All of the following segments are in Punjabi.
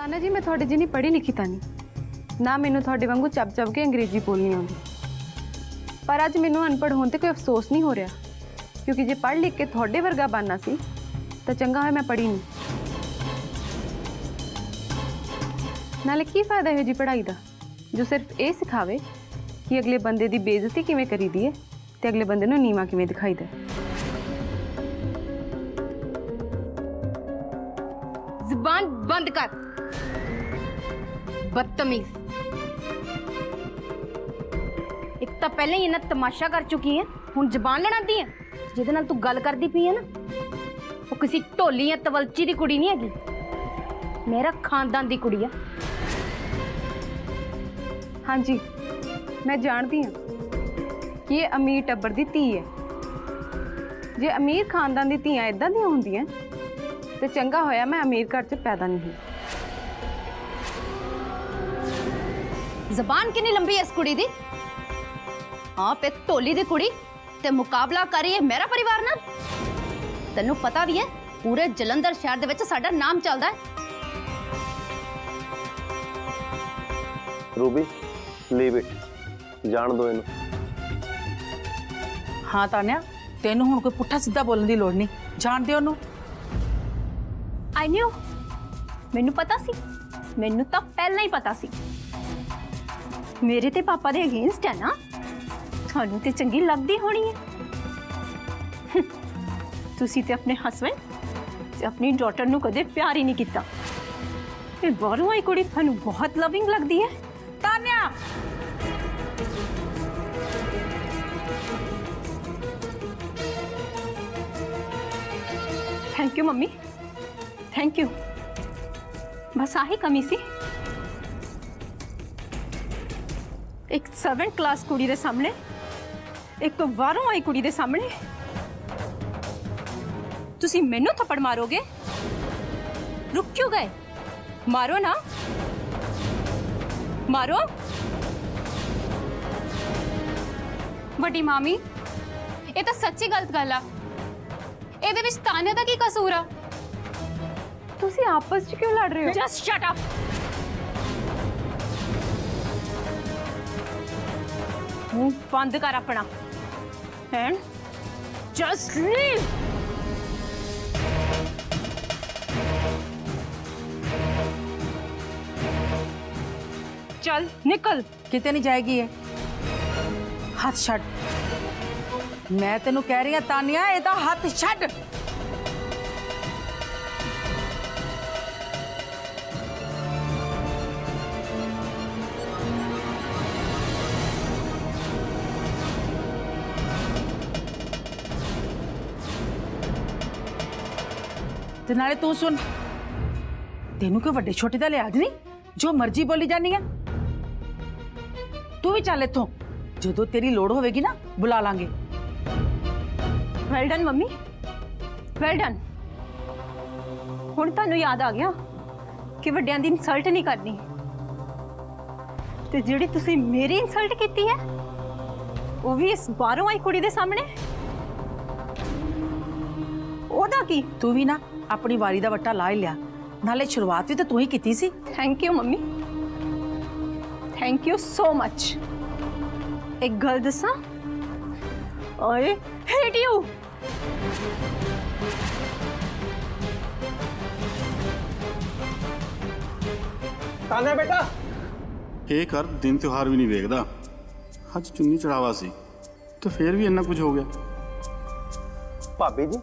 ताना जी मैं थोड़े जिनी पढ़ी लिखी तो नहीं ना मैनू थोड़े वांगू चब चब के अंग्रेजी बोलनी आती, पर अज मैनू अनपढ़ होने कोई अफसोस नहीं हो रहा, क्योंकि जे पढ़ लिख के थोड़े वर्गा बनना सी तो चंगा है मैं पढ़ी नहीं। नाले की फायदा है जी पढ़ाई का जो सिर्फ ये सिखावे कि अगले बंदे की बेइज्जती किवें करी दी है ते अगले बंदे नूं नीवा किवें दिखाई दे। जुबान बंद कर, बदतमीज। एक तो पहले ही इन्ना तमाशा कर चुकी है, हुण जबान लड़ाती है। जिहदे नाल तू गल करदी पई है ना, वो किसी ढोली या तवलची दी कुड़ी नहीं हैगी, मेरा खानदान दी कुड़ी है। हाँ जी मैं जानती हूँ कि ये अमीर टब्बर दी धी है। जे अमीर खानदान दी धीआं इदां दी होंदियां ते चंगा होया मैं अमीर घर च पैदा नहीं हुई। जबान कितनी लंबी है इस कुड़ी दी? हाँ पे ढोली दी कुड़ी ते मुकाबला कर रही है मेरा परिवार नाल। तैनू पता भी है पूरे जलंधर शहर दे विच साडा नाम चलदा है। रूबी लीव इट, जान दो इनू। हाँ तान्या तेनू हुण कोई पुट्ठा सीधा बोलने की लोड़ नहीं, जान दे ओनू। आई न्यू, मैनू पता सी, मैनू तो पहला ही पता सी। मेरे ते पापा दे अगेंस्ट है ना, थानू ते चंगी लगदी होनी है। तुसी ते अपने हसबैंड ते अपनी डॉटर नू कदे प्यार ही नहीं किया। ये बाहरों आई कुड़ी थानू बहुत लविंग लगदी है। Tanya thank you mummy, thank you. बस आही कमी सी, एक 7th क्लास कुड़ी दे सामने, एक तो बाहरों आई कुड़ी दे सामने तुसी मैनू थप्पड़ मारोगे? रुक क्यों गए? मारो ना, मारो। वड्डी मामी ये तो सच्ची गलत गल आ। ਇਹਦੇ ਵਿੱਚ ਤਾਨਿਆ ਦਾ ਕੀ ਕਸੂਰ ਆ? तुसी आपस च क्यों लड़ रहे हो? Just shut up. मुंह बंद कर अपना एंड जस्ट लीव। चल निकल। किते नहीं जाएगी ये, हाथ छड़। मैं तेनू कह रही हूं तान्या एदा हाथ छड़। ते नाले तू सुन, तेनू कोई वड्डे छोटे दा लिहाज नहीं, जो मर्जी बोली जानी है। तू भी चल इत्थों, जदों तेरी लोड़ होवेगी ना बुला लांगे। Well done mummy, well done. हुण तुहानू याद आ गया कि वड्डियां दी इंसल्ट नहीं करनी, ते जिहड़ी तुसी मेरी इंसल्ट कीती है वो भी इस बाहरों आई कुड़ी दे सामने। ओदा की? तू भी ना अपनी वारी दा वट्टा ला ही लिया, नाले शुरुआत भी तो तू ही कीती सी। Thank you mummy, thank you so much. एक गल दसा, आई हेट यू। तान्या बेटा ਇਹ ਕਰ ਦਿਨ ਤਿਉਹਾਰ ਵੀ ਨਹੀਂ ਵੇਖਦਾ। ਅੱਜ ਚੁੰਨੀ ਚੜਾਵਾ ਸੀ ਤੇ ਫੇਰ ਵੀ ਇੰਨਾ ਕੁਝ ਹੋ ਗਿਆ। ਭਾਬੀ ਜੀ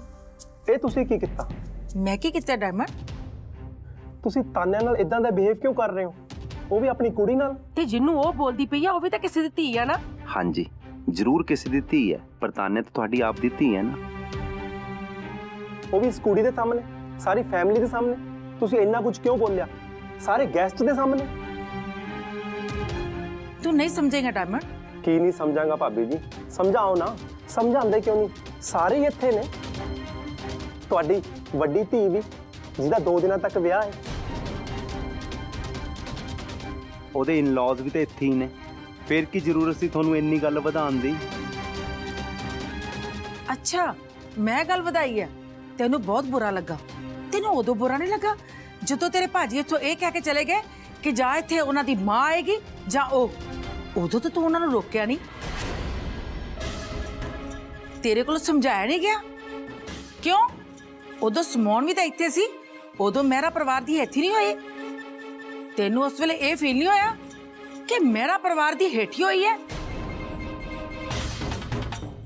ਇਹ ਤੁਸੀਂ ਕੀ ਕੀਤਾ? मैं की किता डायमंड? ਤੁਸੀਂ ਤਾਨਿਆ ਨਾਲ ਇਦਾਂ ਦਾ ਬਿਹੇਵ ਕਿਉਂ ਕਰ ਰਹੇ ਹੋ? ਉਹ ਵੀ ਆਪਣੀ ਕੁੜੀ ਨਾਲ। ते जिन्नू वो बोलदी पई आ, वो भी तो किसी दी धी है ना। ਹਾਂਜੀ ਜ਼ਰੂਰ ਕਿਸੇ ਦੀ ਧੀ ਹੈ, ਪਰ ਤਾਨੇ ਤਾਂ ਤੁਹਾਡੀ ਆਪ ਦੀ ਧੀ ਹੈ ਨਾ। ਉਹ ਵੀ ਇਸ ਕੁੜੀ ਦੇ ਸਾਹਮਣੇ, ਸਾਰੀ ਫੈਮਿਲੀ ਦੇ ਸਾਹਮਣੇ ਤੁਸੀਂ ਇੰਨਾ ਕੁਝ ਕਿਉਂ ਬੋਲਿਆ? ਸਾਰੇ ਗੈਸਟ ਦੇ ਸਾਹਮਣੇ। तू नहीं समझेगा डायमंड। ਕੀ ਨਹੀਂ ਸਮਝਾਂਗਾ ਭਾਬੀ ਜੀ, ਸਮਝਾਓ ਨਾ। ਸਮਝਾਉਂਦੇ ਕਿਉਂ ਨਹੀਂ? ਸਾਰੇ ਹੀ ਇੱਥੇ ਨੇ। ਤੁਹਾਡੀ ਵੱਡੀ ਧੀ ਵੀ, ਜਿਹਦਾ 2 ਦਿਨਾਂ ਤੱਕ ਵਿਆਹ ਹੈ। ਉਹਦੇ ਇਨ-ਲॉज ਵੀ ਤਾਂ ਇੱਥੇ ਹੀ ਨੇ, ਫਿਰ ਕੀ ਜ਼ਰੂਰਤ ਸੀ ਤੁਹਾਨੂੰ ਇੰਨੀ ਗੱਲ ਵਧਾਉਣ ਦੀ? अच्छा मैं गल वधाई है, तेनू बहुत बुरा लगा। तेनू उदों बुरा नहीं लगा ਜਦੋਂ ਤੇਰੇ ਭਾਜੀ ਇੱਥੋਂ ਇਹ ਕਹਿ ਕੇ ਚਲੇ ਗਏ ਕਿ ਜਾਂ ਇੱਥੇ ਉਹਨਾਂ ਦੀ ਮਾਂ ਆਏਗੀ ਜਾਂ ਉਹ, ਉਦੋਂ ਤਾਂ ਤੂੰ ਉਹਨਾਂ ਨੂੰ ਰੋਕਿਆ ਨਹੀਂ। ਤੇਰੇ ਕੋਲ ਸਮਝਾਇਆ ਨਹੀਂ ਗਿਆ ਕਿਉਂ? ਉਦੋਂ ਸਮੌਣ ਵੀ ਤਾਂ ਇੱਥੇ ਸੀ, ਉਦੋਂ ਮਹਿਰਾ ਪਰਿਵਾਰ ਦੀ ਹੇਠੀ ਨਹੀਂ ਹੋਈ। ਤੈਨੂੰ ਉਸ ਵੇਲੇ ਇਹ ਫੀਲ ਨਹੀਂ ਹੋਇਆ ਕਿ ਮਹਿਰਾ ਪਰਿਵਾਰ ਦੀ ਹੇਠੀ ਹੋਈ ਹੈ?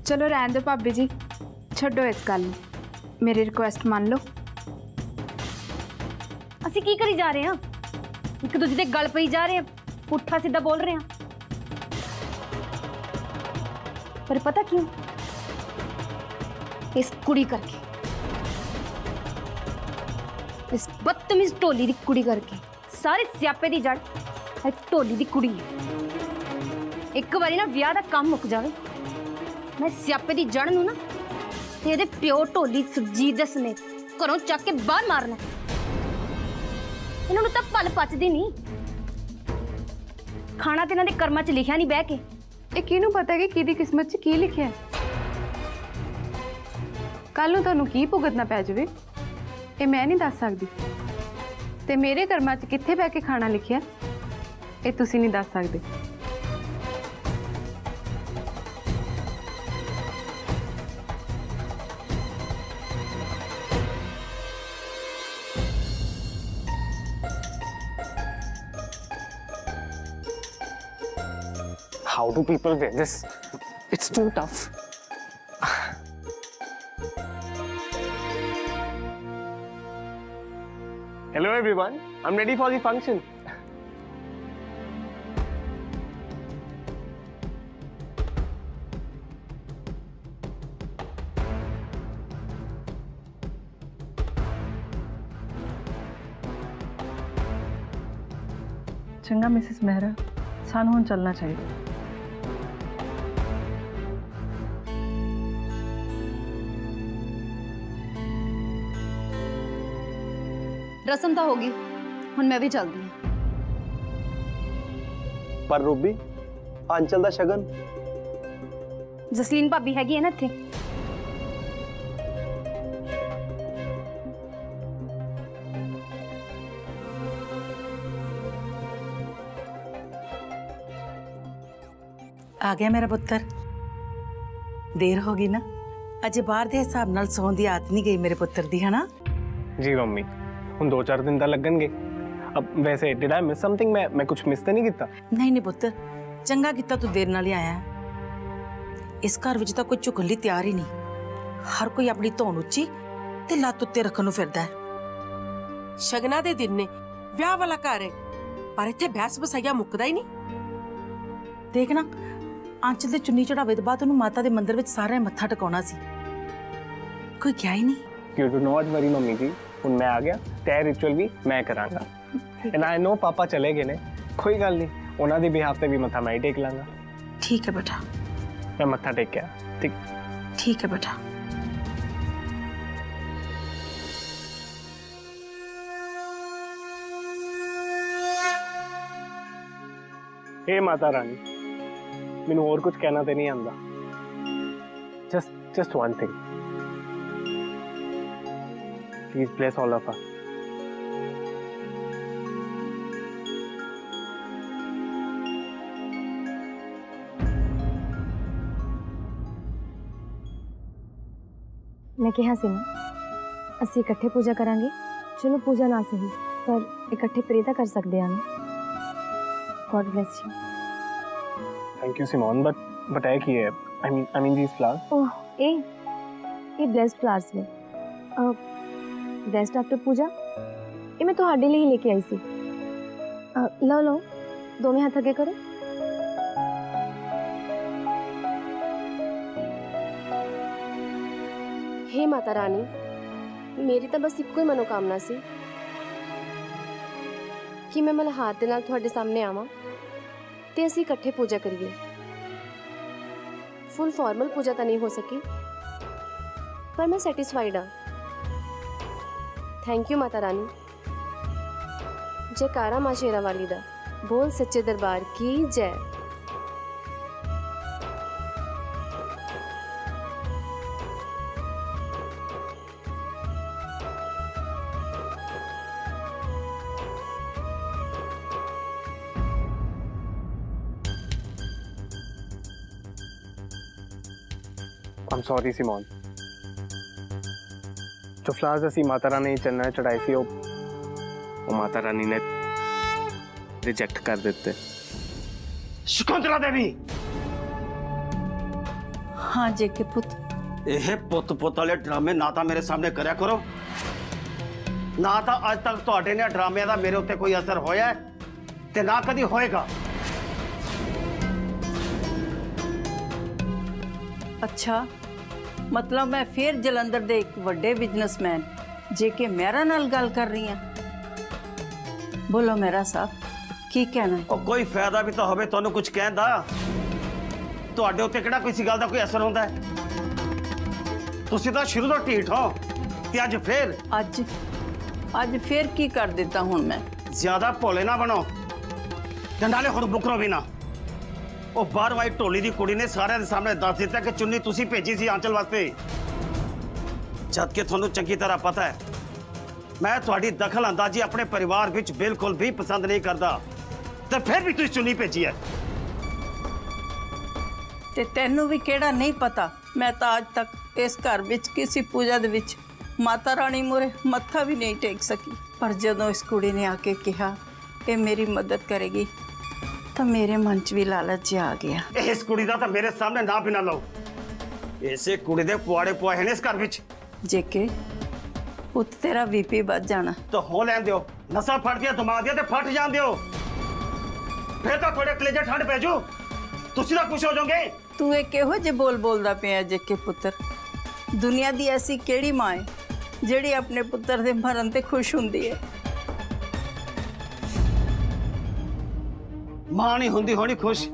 ਚਲੋ ਰਹਿਣ ਦਿਓ ਭਾਬੀ ਜੀ, ਛੱਡੋ ਇਸ ਗੱਲ ਨੂੰ, ਮੇਰੀ ਰਿਕੁਐਸਟ ਮੰਨ ਲਓ। ਅਸੀਂ ਕੀ ਕਰੀ ਜਾ ਰਹੇ ਹਾਂ? ਇੱਕ ਦੂਜੇ ਦੇ ਗਲ ਪਈ ਜਾ ਰਹੇ ਹਾਂ, ਪੁੱਠਾ ਸਿੱਧਾ ਬੋਲ ਰਹੇ ਹਾਂ। ਪਰ ਪਤਾ ਕਿਉਂ? ਇਸ ਕੁੜੀ ਕਰਕੇ, ਇਸ ਬਦਤਮੀਜ਼ ਢੋਲੀ ਦੀ ਕੁੜੀ ਕਰਕੇ। ਸਾਰੇ ਸਿਆਪੇ ਦੀ ਜੜ ਇਹ ਢੋਲੀ ਦੀ ਕੁੜੀ ਹੈ। ਇੱਕ ਵਾਰੀ ਨਾ ਵਿਆਹ ਦਾ ਕੰਮ ਮੁੱਕ ਜਾਵੇ, ਮੈਂ ਸਿਆਪੇ ਦੀ ਜੜ ਨੂੰ ਨਾ ਤੇ ਇਹਦੇ ਪਿਓ ਢੋਲੀ ਸੁਰਜੀਤ ਦੇ ਸਮੇਤ ਘਰੋਂ ਚੱਕ ਕੇ ਬਾਹਰ ਮਾਰਨਾ। ਇਹਨਾਂ ਨੂੰ ਤਾਂ ਪਲ ਪਚਦੀ ਨਹੀਂ। ਖਾਣਾ ਤੇ ਇਹਨਾਂ ਦੇ ਕਰਮਾਂ 'ਚ ਲਿਖਿਆ ਨਹੀਂ ਬਹਿ ਕੇ। ਇਹ ਕਿਹਨੂੰ ਪਤਾ ਕਿ ਕਿਹਦੀ ਕਿਸਮਤ 'ਚ ਕੀ ਲਿਖਿਆ ਹੈ? ਕੱਲ ਨੂੰ ਤੁਹਾਨੂੰ ਕੀ ਭੁਗਤਣਾ ਪੈ ਜਾਵੇ ਇਹ ਮੈਂ ਨਹੀਂ ਦੱਸ ਸਕਦੀ, ਤੇ ਮੇਰੇ ਕਰਮਾਂ 'ਚ ਕਿੱਥੇ ਬਹਿ ਕੇ ਖਾਣਾ ਲਿਖਿਆ ਇਹ ਤੁਸੀਂ ਨਹੀਂ ਦੱਸ ਸਕਦੇ। How do people wear this? It's too tough. Hello everyone, I'm ready for the function. ਚੰਗਾ ਮਿਸਿਸ ਮਹਿਰਾ, ਸਾਨੂੰ ਹੁਣ ਚੱਲਣਾ ਚਾਹੀਦਾ। ਰਸਮ ਤਾਂ ਹੋ ਗਈ, ਹੁਣ ਮੈਂ ਵੀ ਚੱਲਦੀ ਹਾਂ। ਪਰ ਰੂਬੀ, ਆਂਚਲ ਦਾ ਸ਼ਗਨ। ਜਸਲੀਨ ਭਾਬੀ ਹੈਗੀ ਹੈ ਨਾ ਇੱਥੇ। ਆ ਗਿਆ ਮੇਰਾ ਪੁੱਤਰ। ਦੇਰ ਹੋ ਗਈ ਨਾ, ਅਜੇ ਬਾਹਰ ਦੇ ਹਿਸਾਬ ਨਾਲ ਸੌਣ ਦੀ ਆਦਤ ਨਹੀਂ ਗਈ ਮੇਰੇ ਪੁੱਤਰ ਦੀ, ਹਨਾ? ਜੀ ਮੰਮੀ, ਹੁਣ 2-4 ਦਿਨ ਤਾਂ ਲੱਗਣਗੇ। अब वैसे डिड आई मिस समथिंग? मैं कुछ मिस तो नहीं किया? ਨਹੀਂ ਨਹੀਂ ਪੁੱਤ, ਚੰਗਾ ਕੀਤਾ ਤੂੰ ਦੇਰ ਨਾਲ ਹੀ ਆਇਆ ਹੈ। ਇਸ ਘਰ ਵਿੱਚ ਤਾਂ ਕੋਈ ਝੁਕਣ ਲਈ ਤਿਆਰ ਹੀ ਨਹੀਂ। ਹਰ ਕੋਈ ਆਪਣੀ ਧੌਣ ਉੱਚੀ ਤੇ ਲੱਤ ਉੱਤੇ ਰੱਖਣ ਨੂੰ ਫਿਰਦਾ ਹੈ। ਸ਼ਗਨਾਂ ਦੇ ਦਿਨ ਨੇ, ਵਿਆਹ ਵਾਲਾ ਘਰ ਹੈ, ਪਰ ਇੱਥੇ ਬਹਿਸ ਬਸਾਈਆ ਮੁੱਕਦਾ ਹੀ ਨਹੀਂ। ਦੇਖ ਨਾ, ਆਂਚਲ ਦੇ ਚੁੰਨੀ ਚੜਾਵੇ ਤੋਂ ਬਾਅਦ ਉਹਨੂੰ ਮਾਤਾ ਦੇ ਮੰਦਿਰ ਵਿੱਚ ਸਾਰਿਆਂ ਨੇ ਮੱਥਾ ਟਿਕਾਉਣਾ ਸੀ, ਕੋਈ ਗਿਆ ਹੀ ਨਹੀਂ। You do not worry mummy ਜੀ, ਹੁਣ ਮੈਂ ਆ ਗਿਆ ਤੇ ਰਿਚੁਅਲ ਵੀ ਮੈਂ ਕਰਾਂਗਾ। ਐਂਡ ਆਈ ਨੋ ਪਾਪਾ ਚਲੇ ਗਏ ਨੇ, ਕੋਈ ਗੱਲ ਨਹੀਂ, ਉਹਨਾਂ ਦੀ ਬਿਹਾਫ ਤੇ ਵੀ ਮੱਥਾ ਮੈਂ ਹੀ ਟੇਕ ਲਾਂਗਾ। ਠੀਕ ਹੈ ਬੇਟਾ, ਮੈਂ ਮੱਥਾ ਟੇਕਿਆ। ਠੀਕ ਠੀਕ ਹੈ ਬੇਟਾ। हे माता रानी, ਮੈਨੂੰ ਹੋਰ ਕੁਝ ਕਹਿਣਾ ਤੇ ਨਹੀਂ ਆਉਂਦਾ। just one thing, please bless all of us. मैं कहा ਸੀ ਨਾ ਅਸੀਂ ਇਕੱਠੇ ਪੂਜਾ ਕਰਾਂਗੇ। ਚਲੋ ਪੂਜਾ ਨਾ ਸਹੀ ਪਰ ਇਕੱਠੇ ਪ੍ਰੇ ਤਾਂ ਕਰ ਸਕਦੇ ਹਾਂ। God bless you. Thank you Simone, but है कि है? I mean these flowers. ओह ਇਹ blessed flowers ਨੇ। best after ਪੂਜਾ ਇਹ ਮੈਂ ਤੁਹਾਡੇ ਲਈ ਲੈ ਕੇ ਆਈ ਸੀ। ਲਓ ਲਓ, ਦੋਵੇਂ ਹੱਥ ਅੱਗੇ ਕਰੋ। हे माता रानी, मेरी तो बस ਇੱਕੋ ਹੀ ਮਨੋਕਾਮਨਾ ਸੀ ਕਿ ਮੈਂ ਮਲਹਾਰ ਦੇ ਨਾਲ ਤੁਹਾਡੇ ਸਾਹਮਣੇ ਆਵਾਂ ਤੇ ਅਸੀਂ ਇਕੱਠੇ ਪੂਜਾ ਕਰੀਏ। ਫੁੱਲ ਫਾਰਮਲ ਪੂਜਾ ਤਾਂ ਨਹੀਂ ਹੋ ਸਕੀ ਪਰ ਮੈਂ ਸੈਟੀਸਫਾਈਡ ਹਾਂ। Thank you Mata Rani. ਜੈਕਾਰਾ ਮਾਂ ਸ਼ੇਰਾ ਵਾਲੀ ਦਾ, ਬੋਲ ਸੱਚੇ ਦਰਬਾਰ ਕੀ ਜੈ। I'm sorry, Simon. जो फ्लावर्स ਅਸੀਂ ਮਾਤਾ ਰਾਣੀ ਨੇ ਚੰਨਾ ਚੜਾਏ ਸੀ ਉਹ ਮਾਤਾ ਰਾਣੀ ਨੇ ਰਿਜੈਕਟ ਕਰ ਦਿੱਤੇ। ਸ਼ਕੁੰਤਲਾ ਦੇਵੀ, हाँ जेके पुत, ਇਹ ਪੁੱਤ ਵਾਲੇ ਡਰਾਮੇ ਨਾ ਤਾਂ ਮੇਰੇ ਸਾਹਮਣੇ ਕਰਿਆ ਕਰੋ, ਨਾ ਤਾਂ ਅੱਜ ਤੱਕ ਤੁਹਾਡੇ ਨੇ ਡਰਾਮਿਆਂ ਦਾ ਮੇਰੇ ਉੱਤੇ ਕੋਈ ਅਸਰ ਹੋਇਆ ਹੈ ਤੇ ਨਾ ਕਦੀ ਹੋਏਗਾ। अच्छा मतलब मैं फिर जलंधर दे एक वड्डे बिजनेसमैन जेके मेरा नाल गल कर रही हैं। बोलो मेरा साहब की कहना है? ਉਹ ਕੋਈ ਫਾਇਦਾ ਵੀ ਤਾਂ ਹੋਵੇ ਤੁਹਾਨੂੰ ਕੁਝ ਕਹਿਣ ਦਾ। ਤੁਹਾਡੇ ਉੱਤੇ ਕਿਹੜਾ ਕੋਈ ਗੱਲ ਦਾ ਕੋਈ ਅਸਰ ਹੁੰਦਾ ਹੈ? ਤੁਸੀਂ ਤਾਂ ਸ਼ੁਰੂ ਤੋਂ ਢੀਠ ਹੋ ਤੇ ਅੱਜ ਫੇਰ ਅੱਜ ਅੱਜ ਫਿਰ ਕੀ ਕਰ ਦਿੱਤਾ ਹੁਣ ਮੈਂ? ਜ਼ਿਆਦਾ ਭੋਲੇ ਨਾ ਬਣੋ ਤੇ ਨਾਲੇ ਹੁਣ ਬੁਕਰੋ ਵੀ ਨਾ। ਉਹ ਬਾਹਰੋਂ ਆਈ ਢੋਲੀ ਦੀ ਕੁੜੀ ਨੇ ਸਾਰਿਆਂ ਦੇ ਸਾਹਮਣੇ ਦੱਸ ਦਿੱਤਾ ਕਿ ਚੁੰਨੀ ਤੁਸੀਂ ਭੇਜੀ ਸੀ ਆਂਚਲ ਵਾਸਤੇ, ਜਦ ਕਿ ਤੁਹਾਨੂੰ ਚੰਗੀ ਤਰ੍ਹਾਂ ਪਤਾ ਹੈ ਮੈਂ ਤੁਹਾਡੀ ਦਖਲ ਅੰਦਾਜ਼ੀ ਆਪਣੇ ਪਰਿਵਾਰ ਵਿੱਚ ਬਿਲਕੁਲ ਵੀ ਪਸੰਦ ਨਹੀਂ ਕਰਦਾ, ਤੇ ਫਿਰ ਵੀ ਤੁਸੀਂ ਚੁੰਨੀ ਭੇਜੀ ਹੈ। ਤੇ ਤੈਨੂੰ ਵੀ ਕਿਹੜਾ ਨਹੀਂ ਪਤਾ, ਮੈਂ ਤਾਂ ਅੱਜ ਤੱਕ ਇਸ ਘਰ ਵਿੱਚ ਕਿਸੇ ਪੂਜਾ ਦੇ ਵਿੱਚ ਮਾਤਾ ਰਾਣੀ ਮੂਹਰੇ ਮੱਥਾ ਵੀ ਨਹੀਂ ਟੇਕ ਸਕੀ। ਪਰ ਜਦੋਂ ਇਸ ਕੁੜੀ ਨੇ ਆ ਕੇ ਕਿਹਾ ਇਹ ਮੇਰੀ ਮਦਦ ਕਰੇਗੀ ਤਾਂ ਮੇਰੇ ਮਨ 'ਚ ਵੀ ਲਾਲਚ ਜਿਹਾ ਆ ਗਿਆ। ਇਸ ਕੁੜੀ ਦਾ ਤਾਂ ਮੇਰੇ ਸਾਹਮਣੇ ਨਾ ਵੀ ਨਾ ਲਓ। ਇਸੇ ਕੁੜੀ ਦੇ ਪੁਆੜੇ ਪੁਆਏ ਨੇ ਇਸ ਘਰ ਵਿੱਚ। ਜੇਕੇ ਪੁੱਤ ਤੇਰਾ ਵੀਪੀ ਵੱਧ ਜਾਣਾ। ਤਾਂ ਹੋ ਲੈਣ ਦਿਓ, ਨਸਾਂ ਫੜ ਦੀਆਂ ਦਿਮਾਗ ਦੀਆਂ ਤੇ ਫਟ ਜਾਣ ਦਿਓ, ਫਿਰ ਤਾਂ ਤੁਹਾਡੇ ਕਲੇਜੇ ਠੰਡ ਪੈ ਜੂ, ਤੁਸੀਂ ਤਾਂ ਖੁਸ਼ ਹੋ ਜਾਓਗੇ। ਤੂੰ ਇਹ ਕਿਹੋ ਜਿਹੇ ਬੋਲ ਬੋਲਦਾ ਪਿਆ ਜੇਕੇ ਪੁੱਤਰ? ਦੁਨੀਆ ਦੀ ਐਸੀ ਕਿਹੜੀ ਮਾਂ ਹੈ ਜਿਹੜੀ ਆਪਣੇ ਪੁੱਤਰ ਦੇ ਮਰਨ ਤੇ ਖੁਸ਼ ਹੁੰਦੀ ਹੈ? ਮਾਂ ਨਹੀਂ ਹੁੰਦੀ ਹੋਣੀ ਖੁਸ਼,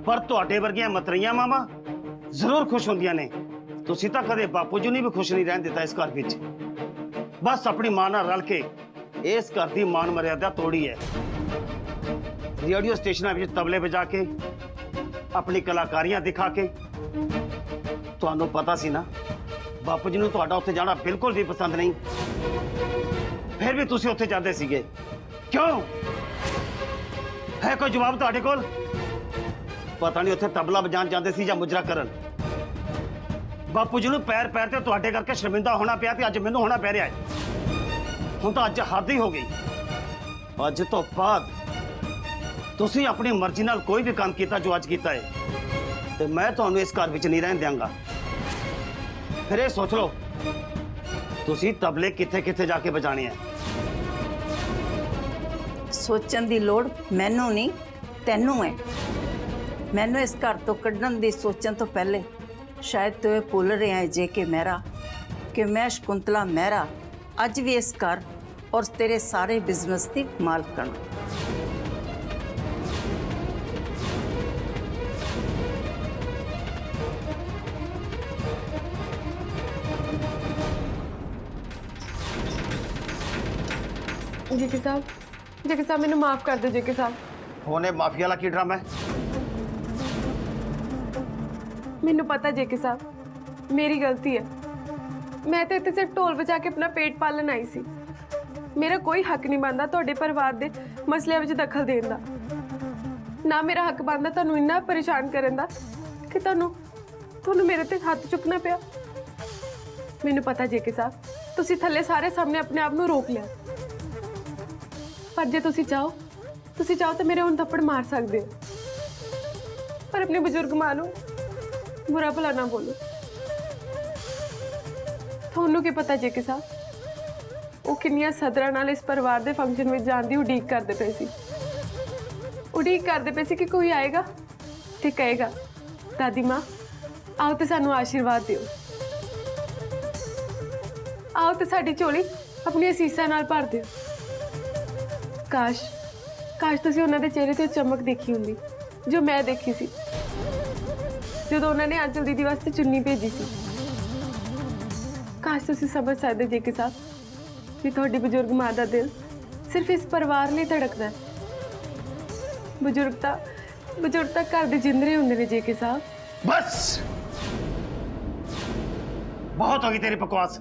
ਪਰ ਤੁਹਾਡੇ ਵਰਗੀਆਂ ਮਤਰਈਆਂ ਮਾਵਾਂ ਜ਼ਰੂਰ ਖੁਸ਼ ਹੁੰਦੀਆਂ ਨੇ। ਤੁਸੀਂ ਤਾਂ ਕਦੇ ਬਾਪੂ ਜੀ ਨੂੰ ਵੀ ਖੁਸ਼ ਨਹੀਂ ਰਹਿਣ ਦਿੱਤਾ ਇਸ ਘਰ ਵਿੱਚ। ਬਸ ਆਪਣੀ ਮਾਂ ਨਾਲ ਰਲ ਕੇ ਇਸ ਘਰ ਦੀ ਮਾਨ ਮਰਿਆਦਾ ਤੋੜੀ ਹੈ। ਰੇਡੀਓ ਸਟੇਸ਼ਨਾਂ ਵਿੱਚ ਤਬਲੇ ਵਜਾ ਕੇ, ਆਪਣੀ ਕਲਾਕਾਰੀਆਂ ਦਿਖਾ ਕੇ। ਤੁਹਾਨੂੰ ਪਤਾ ਸੀ ਨਾ ਬਾਪੂ ਜੀ ਨੂੰ ਤੁਹਾਡਾ ਉੱਥੇ ਜਾਣਾ ਬਿਲਕੁਲ ਵੀ ਪਸੰਦ ਨਹੀਂ, ਫਿਰ ਵੀ ਤੁਸੀਂ ਉੱਥੇ ਜਾਂਦੇ ਸੀਗੇ। ਕਿਉਂ? ਹੈ ਕੋਈ ਜਵਾਬ ਤੁਹਾਡੇ ਕੋਲ? ਪਤਾ ਨਹੀਂ ਉੱਥੇ ਤਬਲਾ ਵਜਾਣ ਜਾਂਦੇ ਸੀ ਜਾਂ ਮੁਜਰਾ ਕਰਨ। ਬਾਪੂ ਜੀ ਨੂੰ ਪੈਰ ਪੈਰ ਤੇ ਤੁਹਾਡੇ ਕਰਕੇ ਸ਼ਰਮਿੰਦਾ ਹੋਣਾ ਪਿਆ ਤੇ ਅੱਜ ਮੈਨੂੰ ਹੋਣਾ ਪੈ ਰਿਹਾ ਹੈ। ਹੁਣ ਤਾਂ ਅੱਜ ਹੱਦ ਹੀ ਹੋ ਗਈ। ਅੱਜ ਤੋਂ ਬਾਅਦ ਤੁਸੀਂ ਆਪਣੀ ਮਰਜ਼ੀ ਨਾਲ ਕੋਈ ਵੀ ਕੰਮ ਕੀਤਾ ਜੋ ਅੱਜ ਕੀਤਾ ਹੈ ਤੇ ਮੈਂ ਤੁਹਾਨੂੰ ਇਸ ਘਰ ਵਿੱਚ ਨਹੀਂ ਰਹਿਣ ਦਿਆਂਗਾ। ਫਿਰ ਇਹ ਸੋਚ ਲਓ ਤੁਸੀਂ ਤਬਲੇ ਕਿੱਥੇ ਕਿੱਥੇ ਜਾ ਕੇ ਵਜਾਣੇ ਆ। ਸੋਚਣ ਦੀ ਲੋੜ ਮੈਨੂੰ ਨਹੀਂ, ਤੈਨੂੰ ਹੈ। ਮੈਨੂੰ ਇਸ ਘਰ ਤੋਂ ਕੱਢਣ ਦੀ ਸੋਚਣ ਤੋਂ ਪਹਿਲੇ ਸ਼ਾਇਦ ਤੂੰ ਇਹ ਭੁੱਲ ਰਿਹਾ ਹੈ ਜੇ ਕਿ ਮਹਿਰਾ, ਕਿ ਮੈਂ ਸ਼ਕੁੰਤਲਾ ਮਹਿਰਾ ਅੱਜ ਵੀ ਇਸ ਘਰ ਔਰ ਤੇਰੇ ਸਾਰੇ ਬਿਜ਼ਨਸ ਦੀ ਮਾਲਕਣ। जेके साहब मैंने माफ कर दो जेके साहब। होने माफिया वाला की ड्रामा है? मैनू पता जेके साहब मेरी गलती है। मैं तो इतने सिर्फ ढोल बजा के अपना पेट पालन आई सी। मेरा कोई हक नहीं बनता तुहाडे परिवार दे मसलियां विच दखल देण दा, ना मेरा हक बनता तुहानू इन्ना परेशान करन दा कि तुहानू मेरे ते हथ चुकना पिया। मैनू पता जेके साहब तुसी थल्ले सारे सामने अपने आप नू रोक लिया, पर जे तुसी चाहो तो मेरे हुण थप्पड़ मार सकते हो, पर अपने बजुर्ग मां नू बुरा भला ना बोलो। थोनू की पता जेके साहब वो किन्नियां सदरां नाल इस परिवार दे फंक्शन में जाण दी उडीक करदे पे सी। उडीक करदे पे सी कि कोई आएगा ते कहेगा दादी मां आओ ते सानू आशीर्वाद दिओ, आओ ते साडी झोली अपनी असीसां नाल भर दिओ। काश काश तुसीं उन्हां दे चेहरे ते चमक देखी हुंदी जो मैं देखी सी ਜਦੋਂ ਉਹਨਾਂ ਨੇ ਆਂਚਲ ਦੀਦੀ ਵਾਸਤੇ ਚੁੰਨੀ ਭੇਜੀ ਸੀ। ਕਾਸ਼ ਤੁਸੀਂ ਸਮਝ ਸਕਦੇ ਜੇ ਕਿ ਸਾਹਿਬ ਵੀ ਤੁਹਾਡੀ ਬਜ਼ੁਰਗ ਮਾਂ ਦਾ ਦਿਲ ਸਿਰਫ ਇਸ ਪਰਿਵਾਰ ਲਈ ਧੜਕਦਾ ਹੈ। ਬਜ਼ੁਰਗ ਤਾਂ ਘਰ ਦੇ ਜਿੰਦਰੇ ਹੁੰਦੇ ਨੇ ਜੇ ਕਿ ਸਾਹਿਬ। बस बहुत होगी तेरी बकवास।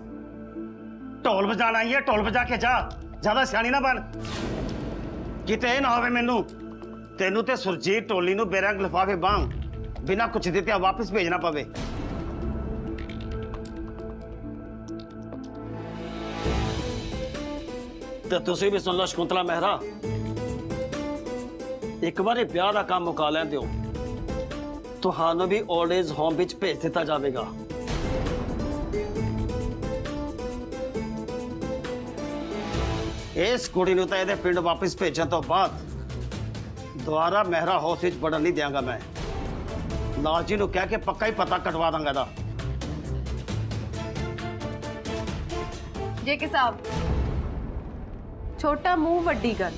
ढोल बजाना आई है, ढोल बजा के जा, ज्यादा सियाणी ना बन। किते ना होवे मैनू तेनू ते सुरजीत ढोली नू बेरंग लिफाफे बांग बिना कुछ दित्या वापस भेजना पवे। ਤੇ ਤੁਸੀਂ ਵੀ ਸੁਣ ਲਓ ਸ਼ਕੁੰਤਲਾ ਮਹਿਰਾ, ਇੱਕ ਵਾਰੀ ਵਿਆਹ ਦਾ ਕੰਮ ਮੁਕਾ ਲੈਣ ਦਿਓ, ਤੁਹਾਨੂੰ ਵੀ 올ਡ ਏਜ ਹੋਮ ਵਿੱਚ ਭੇਜ ਦਿੱਤਾ ਜਾਵੇਗਾ। ਇਸ ਕੁੜੀ ਨੂੰ ਤਾਂ ਇਹਦੇ ਪਿੰਡ ਵਾਪਸ ਭੇਜਣ ਤੋਂ ਬਾਅਦ ਦੁਬਾਰਾ ਮਹਿਰਾ ਹਾਊਸ ਵਿੱਚ ਵੜਨ ਨਹੀਂ ਦਿਆਂਗਾ ਮੈਂ। ਲਾਲ ਜੀ ਨੂੰ ਕਹਿ ਕੇ ਪੱਕਾ ਹੀ ਪਤਾ ਕਟਵਾ ਦਾਂਗਾ ਇਹਦਾ। ਜੇ ਕਿ ਸਾਹਿਬ, ਛੋਟਾ ਮੂੰਹ ਵੱਡੀ ਗੱਲ।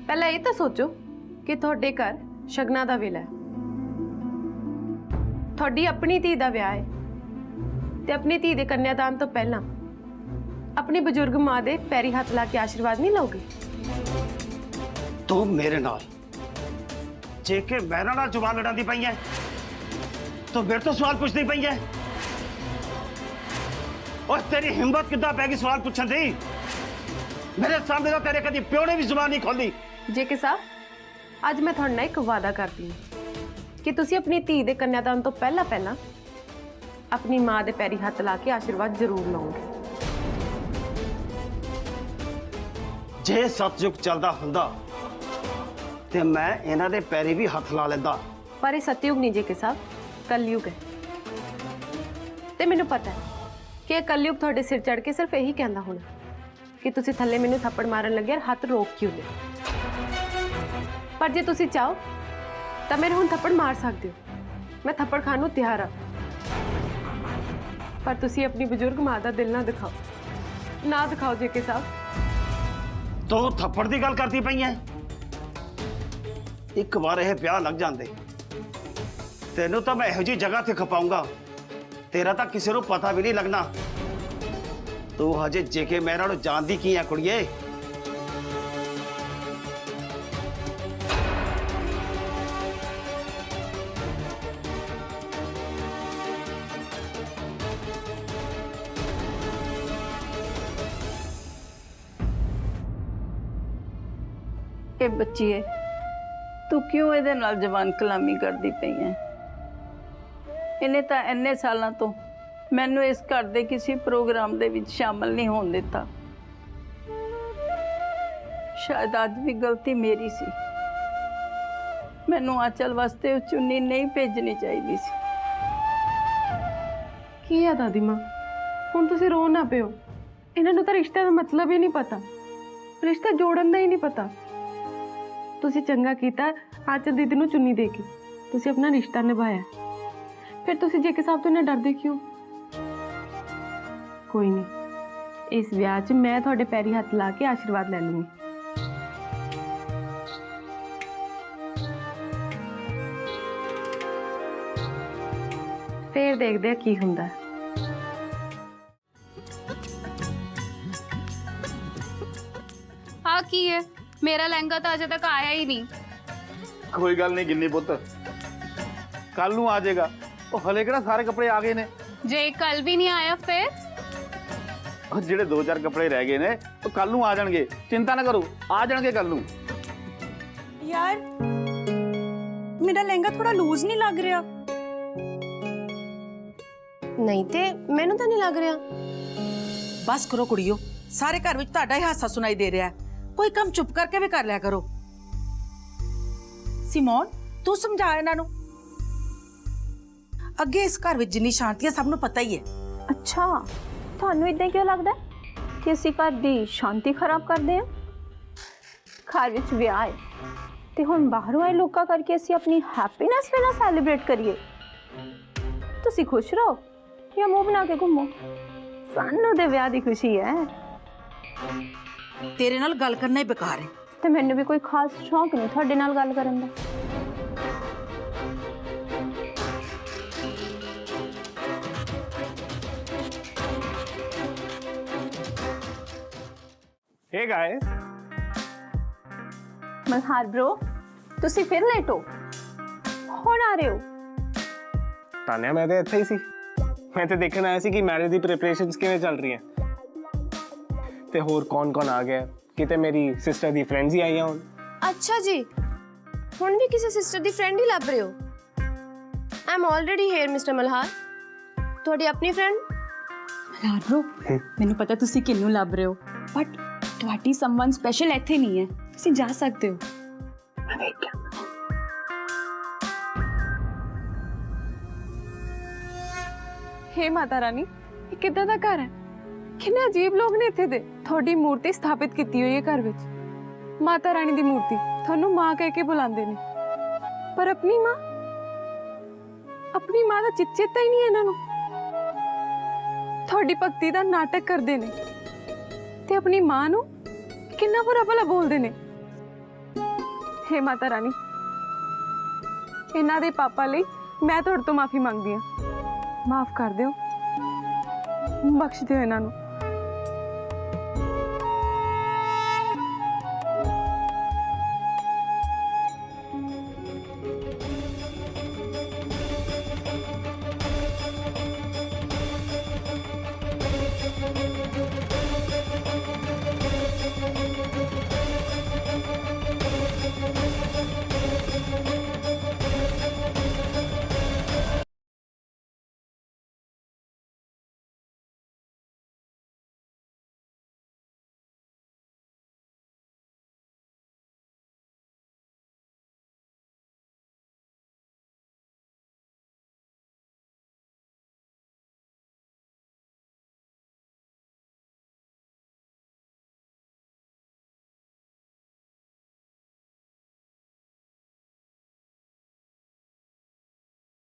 ਪਹਿਲਾਂ ਇਹ ਤਾਂ ਸੋਚੋ ਕਿ ਤੁਹਾਡੇ ਘਰ ਸ਼ਗਨਾਂ ਦਾ ਵੇਲਾ ਹੈ, ਤੁਹਾਡੀ ਆਪਣੀ ਧੀ ਦਾ ਵਿਆਹ ਹੈ, ਤੇ ਆਪਣੀ ਧੀ ਦੇ ਕੰਨਿਆਦਾਨ ਤੋਂ ਪਹਿਲਾਂ अपनी बुजुर्ग मां दे पैरी हाथ ला के आशीर्वाद नहीं लोगे? तू मेरे नाल जेके मेरा नाल जुबान लड़ांदी पई है तो मेरे तो सवाल पूछदी पई है। और तेरी हिम्मत किद्दां पै गई सवाल पूछण दी? मेरे सामने तो तेरे कदी प्यो ने भी जुबान नहीं खोली। जे के साहब, अज मैं तुहाडे नाल एक वादा करदी हूं कि तुसीं अपनी धी दे कन्यादान तो पहला अपनी मां दे पैरी हाथ ला के आशीर्वाद जरूर लओगे। जे सतयुग चलदा हुंदा ते मैं इन्हां दे पैरी भी हथ ला लैंदा। पर यह सतयुग नहीं जे के साहब, कलयुग है। ते मैनूं पता है कि कलयुग तुहाडे सिर चढ़ के सिर्फ यही कहंदा होना कि तुसीं थल्ले मैनूं थप्पड़ मारन लगे हथ रोक क्यों ले। पर जे तुसीं चाहो तां मेरे हुण थप्पड़ मार सकदे हो, मैं थप्पड़ खाण नूं तैयार हां। पर तुसीं अपनी बुजुर्ग मां दा दिल ना दिखाओ जे के साहब। तू थप्पड़ की गल करती पई है? एक बार यह ब्याह लग जाते तेनों तो मैं यहो जी जगह ते खपाऊंगा, तेरा तो किसी को पता भी नहीं लगना। तू हजे जेके मेरा जानती की है कुड़िए। ਇਹ ਬੱਚੀਏ, ਤੂੰ ਕਿਉਂ ਇਹਦੇ ਨਾਲ ਜਵਾਨ ਕਲਾਮੀ ਕਰਦੀ ਪਈ ਹੈ? ਇਹਨੇ ਤਾਂ ਇੰਨੇ ਸਾਲਾਂ ਤੋਂ ਮੈਨੂੰ ਇਸ ਘਰ ਦੇ ਕਿਸੇ ਪ੍ਰੋਗਰਾਮ ਦੇ ਵਿੱਚ ਸ਼ਾਮਲ ਨਹੀਂ ਹੋਣ ਦਿੱਤਾ। ਸ਼ਾਇਦ ਅੱਜ ਵੀ ਗਲਤੀ ਮੇਰੀ ਸੀ, ਮੈਨੂੰ ਆਂਚਲ ਵਾਸਤੇ ਉਹ ਚੁੰਨੀ ਨਹੀਂ ਭੇਜਣੀ ਚਾਹੀਦੀ ਸੀ। ਕੀ ਹੈ ਦਾਦੀ ਮਾਂ, ਹੁਣ ਤੁਸੀਂ ਰੋ ਨਾ ਪਿਓ। ਇਹਨਾਂ ਨੂੰ ਤਾਂ ਰਿਸ਼ਤੇ ਦਾ ਮਤਲਬ ਹੀ ਨਹੀਂ ਪਤਾ, ਰਿਸ਼ਤਾ ਜੋੜਨ ਦਾ ਹੀ ਨਹੀਂ ਪਤਾ। ਤੁਸੀਂ ਚੰਗਾ ਕੀਤਾ ਆਂਚਲ ਦੀਦੀ ਨੂੰ ਚੁੰਨੀ ਦੇ ਕੇ, ਤੁਸੀਂ ਆਪਣਾ ਰਿਸ਼ਤਾ ਨਿਭਾਇਆ। ਫਿਰ ਤੁਸੀਂ ਜੇ ਕੇ ਸਾਹਿਬ ਤੋਂ ਇੰਨਾ ਡਰਦੇ ਕਿਉਂ? ਕੋਈ ਨਹੀਂ, ਇਸ ਵਿਆਹ 'ਚ ਮੈਂ ਤੁਹਾਡੇ ਪੈਰੀ ਹੱਥ ਲਾ ਕੇ ਆਸ਼ੀਰਵਾਦ ਲੈ ਲੂੰਗੀ। ਫਿਰ ਦੇਖਦੇ ਆ ਕੀ ਹੁੰਦਾ। हाँ की है, मेरा लहंगा तो अजे तक आया ही नहीं। कोई गल नहीं गिन्नी पुत, कल नूं आ जाएगा। ਉਹ ਹਲੇ ਕਿਹੜਾ ਸਾਰੇ ਕੱਪੜੇ ਆ ਗਏ ਨੇ? जे कल भी नहीं आया फिर? ਉਹ ਜਿਹੜੇ 2-4 ਕੱਪੜੇ ਰਹਿ ਗਏ ਨੇ ਉਹ ਕੱਲ ਨੂੰ ਆ ਜਾਣਗੇ, ਚਿੰਤਾ ਨਾ ਕਰੋ, ਆ ਜਾਣਗੇ ਕੱਲ ਨੂੰ। यार मेरा लहंगा थोड़ा लूज नहीं लग रहा? नहीं ते मैनू तो नहीं लग रहा। बस करो कुड़ियो, सारे घर विच तुहाडा ही हासा सुनाई दे रहा है। कोई काम चुप करके भी कर लिया करो। सिमोन, तू समझा इन्हां नूं। अगे इस घर विच जिन्नी शांति है सब नूं पता ही है। अच्छा, थानू इदां क्यों लगदा है कि असीं घर दी शांति खराब करदे हां? घर विच विआह है ते हुण बाहरों आए लोकां करके असीं अपनी हैप्पीनेस भी ना सैलीब्रेट करिए। तुसीं खुश रहो या मुंह बना के घूमो, सानू ते विआह दी खुशी है। तेरे नाल गल करना ही बेकार है। ते मैनू भी कोई खास शौक नहीं तुहाडे नाल गल करन दा। हे गाइस, मल्हार ब्रो, तुसीं फिर लेट हो? हुण आ रहे हो? तान्या मैं तो ਇੱਥੇ ਹੀ ਸੀ। मैं तो देखने आया सी कि मैरिज ਦੀ ਪ੍ਰੈਪਰੇਸ਼ਨਸ ਕਿਵੇਂ ਚੱਲ ਰਹੀਆਂ ਤੇ ਹੋਰ ਕੌਣ-ਕੌਣ ਆ ਗਿਆ। ਕਿਤੇ ਮੇਰੀ ਸਿਸਟਰ ਦੀ ਫਰੈਂਡਸ ਹੀ ਆਈਆਂ ਹੁਣ। अच्छा जी, हुण भी किसी सिस्टर दी फ्रेंड ही लभ रहे हो? I am already hair mister Malhar. तुहाडी अपनी फ्रेंड? मल्हार ब्रो, मैनू पता तुसीं किन्नू लभ रहे हो, बट ਤੁਹਾਡੀ ਸਮਵਨ ਸਪੈਸ਼ਲ ਇੱਥੇ ਨਹੀਂ ਹੈ, ਤੁਸੀਂ ਜਾ ਸਕਦੇ ਹੋ। हे माता रानी, ये कितना दा घर है? किन्ने अजीब लोग ने इत्थे दे। थोड़ी मूर्ति स्थापित की हुई है घर विच। माता रानी दी मूर्ति थानू मां कह के बुलांदे ने, पर अपनी मां दा चेता ही नहीं है इन्हां नू। थोड़ी भक्ति दा नाटक करदे ने ते अपनी मां नू किन्ना बुरा भला बोलदे ने। हे माता रानी, इन्हां दे पापा लई मैं तुहाडे तो माफी मांगदी हां। माफ कर दियो, बख्श दियो इन्हां नू।